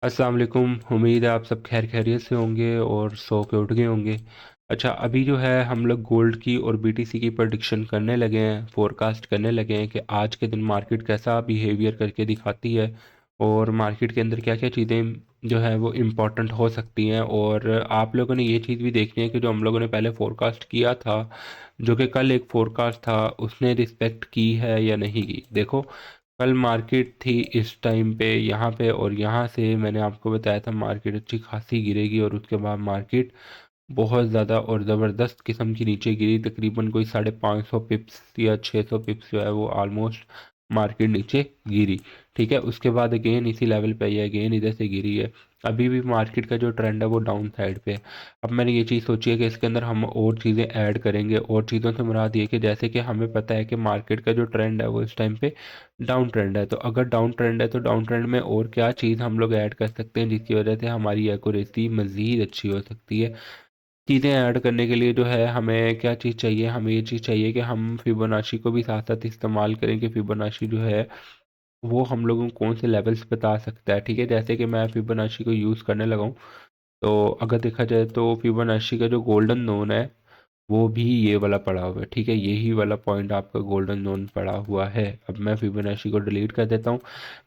अस्सलाम वालेकुम। उम्मीद है आप सब खैर खैरियत से होंगे और सो के उठ गए होंगे। अच्छा, अभी जो है हम लोग गोल्ड की और बीटीसी की प्रेडिक्शन करने लगे हैं, फोरकास्ट करने लगे हैं कि आज के दिन मार्केट कैसा बिहेवियर करके दिखाती है और मार्केट के अंदर क्या क्या चीज़ें जो है वो इम्पोर्टेंट हो सकती हैं। और आप लोगों ने ये चीज़ भी देखनी है कि जो हम लोगों ने पहले फोरकास्ट किया था, जो कि कल एक फोरकास्ट था, उसने रिस्पेक्ट की है या नहीं की। देखो, कल मार्केट थी इस टाइम पे यहाँ पे, और यहाँ से मैंने आपको बताया था मार्केट अच्छी खासी गिरेगी और उसके बाद मार्केट बहुत ज़्यादा और ज़बरदस्त किस्म की नीचे गिरी। तकरीबन कोई 550 पिप्स या 600 पिप्स जो है वो ऑलमोस्ट मार्केट नीचे गिरी। ठीक है, उसके बाद अगेन इसी लेवल पे आई है, अगेन इधर से गिरी है। अभी भी मार्केट का जो ट्रेंड है वो डाउन साइड पे है। अब मैंने ये चीज़ सोची है कि इसके अंदर हम और चीज़ें ऐड करेंगे, और चीज़ों से मुराद ये कि जैसे कि हमें पता है कि मार्केट का जो ट्रेंड है वो इस टाइम पे डाउन ट्रेंड है, तो अगर डाउन ट्रेंड है तो डाउन ट्रेंड में और क्या चीज़ हम लोग ऐड कर सकते हैं जिसकी वजह से हमारी एक्यूरेसी मज़ीद अच्छी हो सकती है। चीज़ें ऐड करने के लिए जो है हमें क्या चीज़ चाहिए, हमें ये चीज़ चाहिए कि हम फिबोनाची को भी साथ साथ इस्तेमाल करें कि फिबोनाची जो है वो हम लोगों को कौन से लेवल्स बता सकता है। ठीक है, जैसे कि मैं फिबोनाची को यूज़ करने लगा हूँ, तो अगर देखा जाए तो फिबोनाची का जो गोल्डन जोन है वो भी ये वाला पड़ा हुआ है। ठीक है, यही वाला पॉइंट आपका गोल्डन जोन पड़ा हुआ है। अब मैं फिबोनाची को डिलीट कर देता हूँ,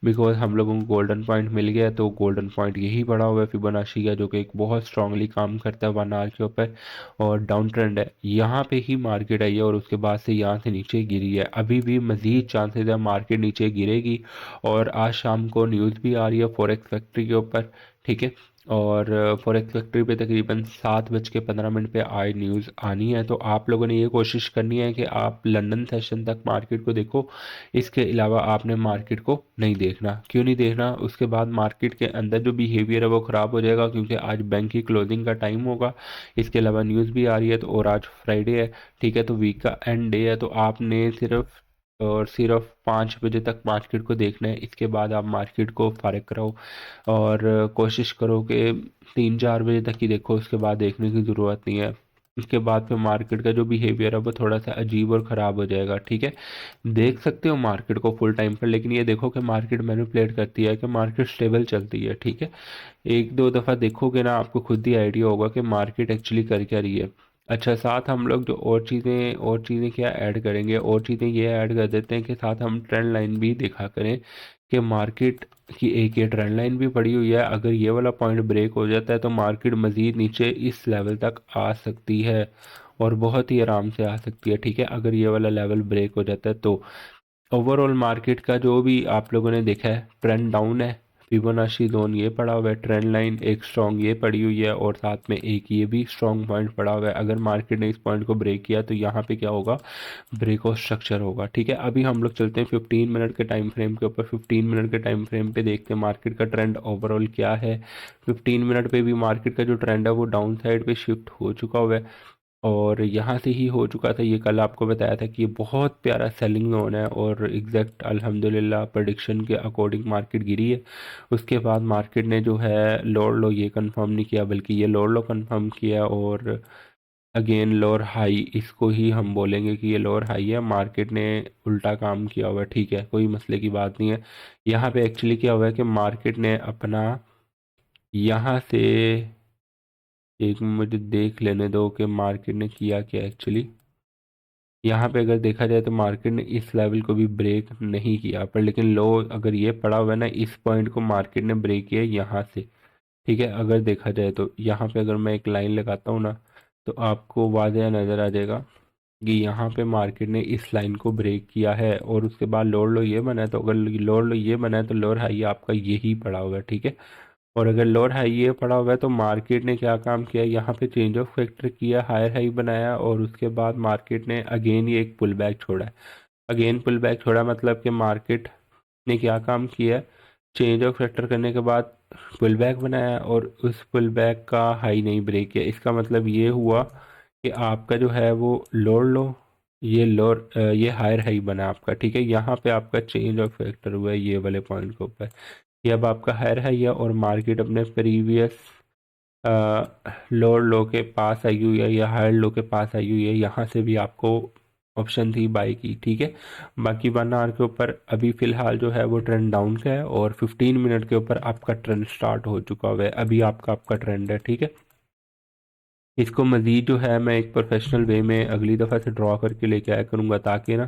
बिकॉज हम लोगों को गोल्डन पॉइंट मिल गया है, तो गोल्डन पॉइंट यही पड़ा हुआ है फिबोनाची का, जो कि एक बहुत स्ट्रांगली काम करता है 1 आवर के ऊपर और डाउन ट्रेंड है। यहाँ पे ही मार्केट आई है और उसके बाद से यहाँ से नीचे गिरी है। अभी भी मजीद चांसेस है मार्केट नीचे गिरेगी, और आज शाम को न्यूज़ भी आ रही है फॉरेक्स फैक्ट्री के ऊपर। ठीक है, और फॉरेक्स फैक्ट्री पे तकरीबन 7:15 पे आज न्यूज़ आनी है, तो आप लोगों ने ये कोशिश करनी है कि आप लंदन सेशन तक मार्केट को देखो। इसके अलावा आपने मार्केट को नहीं देखना। क्यों नहीं देखना? उसके बाद मार्केट के अंदर जो बिहेवियर है वो ख़राब हो जाएगा, क्योंकि आज बैंक की क्लोजिंग का टाइम होगा। इसके अलावा न्यूज़ भी आ रही है, तो और आज फ्राइडे है। ठीक है, तो वीक का एंड डे है, तो आपने सिर्फ और सिर्फ 5 बजे तक मार्केट को देखना है। इसके बाद आप मार्केट को फारिग कराओ और कोशिश करो कि 3-4 बजे तक ही देखो, उसके बाद देखने की ज़रूरत नहीं है। उसके बाद फिर मार्केट का जो बिहेवियर है वो थोड़ा सा अजीब और ख़राब हो जाएगा। ठीक है, देख सकते हो मार्केट को फुल टाइम पर, लेकिन ये देखो कि मार्केट मैनिपुलेट करती है कि मार्केट स्टेबल चलती है। ठीक है, एक दो दफ़ा देखोगे ना, आपको खुद ही आइडिया होगा कि मार्केट एक्चुअली कर क्या रही है। अच्छा, साथ हम लोग जो और चीज़ें क्या ऐड करेंगे, और चीज़ें ये ऐड कर देते हैं कि साथ हम ट्रेंड लाइन भी देखा करें कि मार्केट की एक ये ट्रेंड लाइन भी पड़ी हुई है। अगर ये वाला पॉइंट ब्रेक हो जाता है तो मार्केट मज़ीद नीचे इस लेवल तक आ सकती है, और बहुत ही आराम से आ सकती है। ठीक है, अगर ये वाला लेवल ब्रेक हो जाता है तो ओवरऑल मार्केट का जो भी आप लोगों ने देखा है ट्रेंड डाउन है। फिबोनाची जोन ये पड़ा हुआ है, ट्रेंड लाइन एक स्ट्रॉन्ग ये पड़ी हुई है, और साथ में एक ये भी स्ट्रॉन्ग पॉइंट पड़ा हुआ है। अगर मार्केट ने इस पॉइंट को ब्रेक किया तो यहाँ पे क्या होगा, ब्रेकआउट स्ट्रक्चर होगा। ठीक है, अभी हम लोग चलते हैं 15 मिनट के टाइम फ्रेम के ऊपर। 15 मिनट के टाइम फ्रेम पे देखते हैं मार्केट का ट्रेंड ओवरऑल क्या है। 15 मिनट पे भी मार्केट का जो ट्रेंड है वो डाउन साइड पे शिफ्ट हो चुका हुआ है, और यहाँ से ही हो चुका था। ये कल आपको बताया था कि ये बहुत प्यारा सेलिंग जोन है, और एग्जैक्ट अल्हम्दुलिल्लाह प्रेडिक्शन के अकॉर्डिंग मार्केट गिरी है। उसके बाद मार्केट ने जो है लोअर लो ये कंफर्म नहीं किया, बल्कि ये लोअर लो कंफर्म किया, और अगेन लोअर हाई, इसको ही हम बोलेंगे कि ये लोअर हाई है। मार्केट ने उल्टा काम किया हुआ है। ठीक है, कोई मसले की बात नहीं है। यहाँ पे एक्चुअली क्या हुआ है कि मार्केट ने अपना यहाँ से, एक मुझे देख लेने दो कि मार्केट ने किया क्या एक्चुअली। यहाँ पे अगर देखा जाए तो मार्केट ने इस लेवल को भी ब्रेक नहीं किया, पर लेकिन लो अगर ये पड़ा हुआ है ना, इस पॉइंट को मार्केट ने ब्रेक किया यहाँ से। ठीक है, अगर देखा जाए तो यहाँ पे अगर मैं एक लाइन लगाता हूँ ना, तो आपको वाज़ह नज़र आ जाएगा कि यहाँ पे मार्केट ने इस लाइन को ब्रेक किया है, और उसके बाद लोअर लो ये बना है। तो अगर लोअर लो ये बना है तो लोअर हाई आपका यही पड़ा हुआ है। ठीक है, और अगर लोअर हाई ये पड़ा हुआ है तो मार्केट ने क्या काम किया, यहाँ पे चेंज ऑफ फैक्टर किया, हायर हाई बनाया, और उसके बाद मार्केट ने अगेन ये एक पुल बैक छोड़ा है। अगेन पुल बैक छोड़ा मतलब कि मार्केट ने क्या काम किया, चेंज ऑफ फैक्टर करने के बाद पुल बैक बनाया, और उस पुल बैक का हाई नहीं ब्रेक किया। इसका मतलब ये हुआ कि आपका जो है वो लोअर लो, ये हायर हाई बना आपका। ठीक है, यहाँ पे आपका चेंज ऑफ फैक्टर हुआ है ये वाले पॉइंट के ऊपर। ये अब आपका हायर हाई है, और मार्केट अपने प्रीवियस लोअर लो के पास आई हुई है या हायर लो के पास आई हुई है। यहाँ से भी आपको ऑप्शन थी बाई की, ठीक है। बाकी 1 आवर के ऊपर अभी फ़िलहाल जो है वो ट्रेंड डाउन का है, और 15 मिनट के ऊपर आपका ट्रेंड स्टार्ट हो चुका हुआ है, अभी आपका ट्रेंड है, ठीक है। इसको मज़ीद जो है मैं एक प्रोफेशनल वे में अगली दफ़ा से ड्रॉ करके लेके आया करूँगा, ताकि ना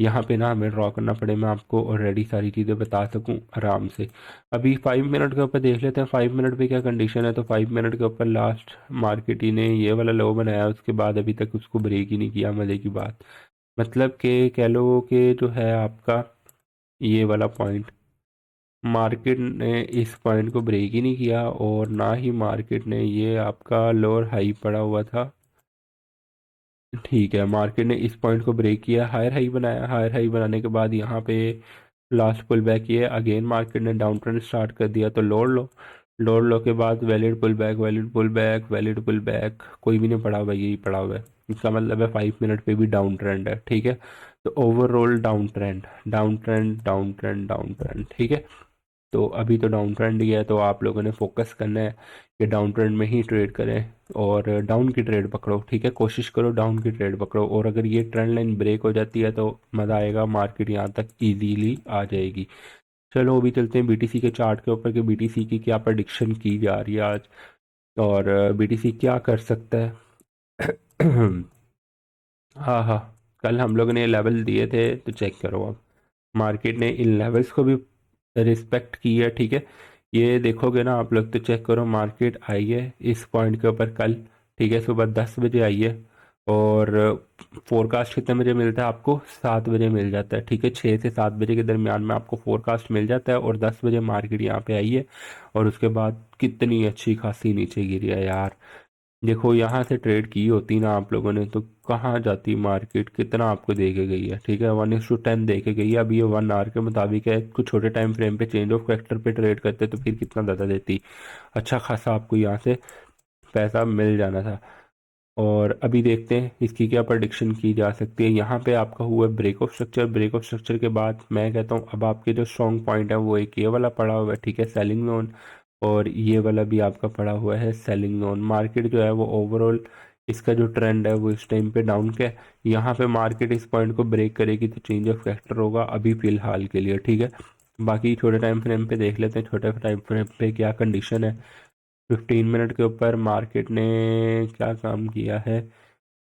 यहाँ पे ना हमें ड्रॉ करना पड़े, मैं आपको ऑलरेडी सारी चीज़ें बता सकूँ आराम से। अभी 5 मिनट के ऊपर देख लेते हैं 5 मिनट पे क्या कंडीशन है। तो 5 मिनट के ऊपर लास्ट मार्केट ही ने ये वाला लो बनाया, उसके बाद अभी तक उसको ब्रेक ही नहीं किया। मज़े की बात मतलब कि कह लो कि जो है आपका ये वाला पॉइंट, मार्केट ने इस पॉइंट को ब्रेक ही नहीं किया, और ना ही मार्केट ने ये आपका लोअर हाई पड़ा हुआ था, ठीक है। मार्केट ने इस पॉइंट को ब्रेक किया, हायर हाई बनाया, हायर हाई बनाने के बाद यहाँ पे लास्ट पुल बैक किया, अगेन मार्केट ने डाउन ट्रेंड स्टार्ट कर दिया, तो लोड लो के बाद valid pull back, valid pull back, valid pull back, कोई भी नहीं पड़ा हुआ, यही पड़ा हुआ है। इसका मतलब है 5 मिनट पे भी डाउन ट्रेंड है, ठीक है। तो overall down trend, down trend, down trend, down trend, ठीक है। तो अभी तो डाउन ट्रेंड ही है, तो आप लोगों ने फोकस करना है कि डाउन ट्रेंड में ही ट्रेड करें, और डाउन की ट्रेड पकड़ो, ठीक है। कोशिश करो डाउन की ट्रेड पकड़ो, और अगर ये ट्रेंड लाइन ब्रेक हो जाती है तो मज़ा आएगा, मार्केट यहाँ तक इजीली आ जाएगी। चलो अभी चलते हैं बीटीसी के चार्ट के ऊपर कि बीटीसी की क्या प्रडिक्शन की जा रही है आज, और बीटीसी क्या कर सकता है। हाँ हाँ, कल हम लोगों ने लेवल दिए थे, तो चेक करो अब मार्केट ने इन लेवल्स को भी रिस्पेक्ट की है, ठीक है। ये देखोगे ना आप लोग, तो चेक करो, मार्केट आई है इस पॉइंट के ऊपर कल, ठीक है, सुबह 10 बजे आई है, और फोरकास्ट कितने बजे मिलता है आपको? 7 बजे मिल जाता है, ठीक है। 6 से 7 बजे के दरमियान में आपको फोरकास्ट मिल जाता है, और 10 बजे मार्केट यहाँ पे आई है, और उसके बाद कितनी अच्छी खासी नीचे गिरी है यार। देखो यहाँ से ट्रेड की होती ना आप लोगों ने, तो कहाँ जाती मार्केट, कितना आपको दे के गई है, ठीक है, 1:10 दे के गई है। अभी ये 1 आवर के मुताबिक है, कुछ छोटे टाइम फ्रेम पे चेंज ऑफ फैक्टर पे ट्रेड करते तो फिर कितना ज़्यादा देती, अच्छा खासा आपको यहाँ से पैसा मिल जाना था। और अभी देखते हैं इसकी क्या प्रडिक्शन की जा सकती है। यहाँ पे आपका हुआ break of structure, break of structure के बाद मैं कहता हूँ अब आपके जो स्ट्रॉन्ग पॉइंट है वो एक ये वाला पड़ा हुआ है, ठीक है, सेलिंग जोन, और ये वाला भी आपका पड़ा हुआ है सेलिंग जोन। मार्केट जो है वो ओवरऑल इसका जो ट्रेंड है वो इस टाइम पे डाउन का है। यहाँ पे मार्केट इस पॉइंट को ब्रेक करेगी तो चेंज ऑफ फैक्टर होगा अभी फिलहाल के लिए, ठीक है। बाकी छोटे टाइम फ्रेम पे देख लेते हैं, छोटे टाइम फ्रेम पे क्या कंडीशन है। 15 मिनट के ऊपर मार्केट ने क्या काम किया है।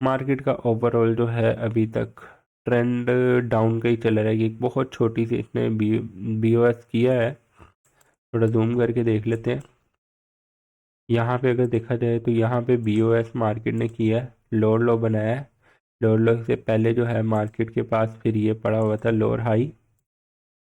मार्केट का ओवरऑल जो है अभी तक ट्रेंड डाउन का ही चल रहा है। एक बहुत छोटी सी इसने बीओएस किया है, थोड़ा जूम करके देख लेते हैं। यहाँ पे अगर देखा जाए तो यहाँ पे बीओएस मार्केट ने किया है, लोअर लो बनाया है। लोअर लो से पहले जो है मार्केट के पास फिर ये पड़ा हुआ था लोअर हाई,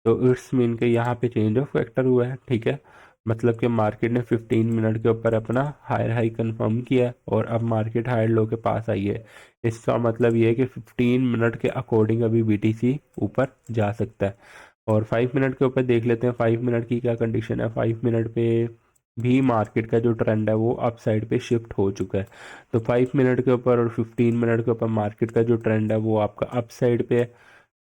तो इट्स मीन के यहाँ पे चेंज ऑफ फैक्टर हुआ है, ठीक है। मतलब कि मार्केट ने 15 मिनट के ऊपर अपना हायर हाई कंफर्म किया है, और अब मार्केट हायर लो के पास आई है। इसका मतलब ये है कि 15 मिनट के अकॉर्डिंग अभी बीटीसी ऊपर जा सकता है। और 5 मिनट के ऊपर देख लेते हैं 5 मिनट की क्या कंडीशन है। 5 मिनट पे भी मार्केट का जो ट्रेंड है वो अप साइड पे शिफ्ट हो चुका है। तो 5 मिनट के ऊपर और 15 मिनट के ऊपर मार्केट का जो ट्रेंड है वो आपका अप साइड पे है।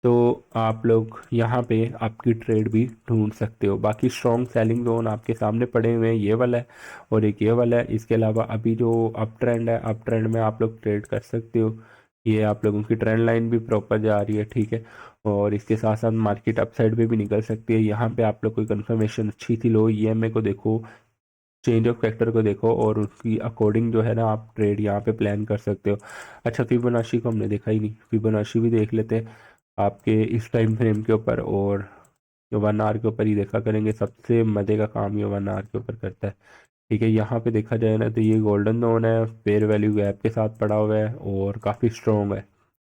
तो आप लोग यहाँ पे आपकी ट्रेड भी ढूंढ सकते हो। बाकी स्ट्रॉन्ग सेलिंग जोन आपके सामने पड़े हुए हैं, ये वाला है और एक ये वाला है। इसके अलावा अभी जो अप ट्रेंड है, अप ट्रेंड में आप लोग ट्रेड कर सकते हो। ये आप लोगों की ट्रेंड लाइन भी प्रॉपर जा रही है, ठीक है। और इसके साथ साथ मार्केट अप साइड पे भी निकल सकती है। यहाँ पे आप लोग कोई कंफर्मेशन अच्छी सी लो ईएमए को देखो, चेंज ऑफ फैक्टर को देखो, और उसकी अकॉर्डिंग जो है ना आप ट्रेड यहाँ पे प्लान कर सकते हो। अच्छा, फिबोनाची को हमने देखा ही नहीं, फिबोनाची भी देख लेते हैं आपके इस टाइम फ्रेम के ऊपर, और 1 आवर के ऊपर ही देखा करेंगे। सबसे मज़े का काम ये 1 आवर के ऊपर करता है, ठीक है। यहाँ पे देखा जाए ना तो ये गोल्डन जोन है, फेयर वैल्यू गैप के साथ पड़ा हुआ है और काफ़ी स्ट्रॉन्ग है,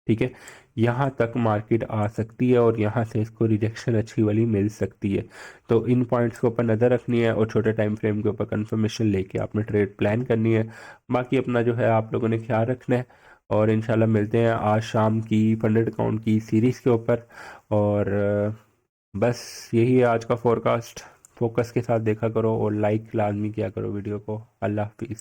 ठीक है। यहाँ तक मार्केट आ सकती है, और यहाँ से इसको रिजेक्शन अच्छी वाली मिल सकती है। तो इन पॉइंट्स के ऊपर नज़र रखनी है, और छोटे टाइम फ्रेम के ऊपर कंफर्मेशन लेके आपने ट्रेड प्लान करनी है। बाकी अपना जो है आप लोगों ने ख्याल रखना है, और इंशाल्लाह मिलते हैं आज शाम की फंडेड अकाउंट की सीरीज़ के ऊपर। और बस यही है आज का फोरकास्ट। फोकस के साथ देखा करो, और लाइक लाजमी किया करो वीडियो को। अल्लाह हाफिज़।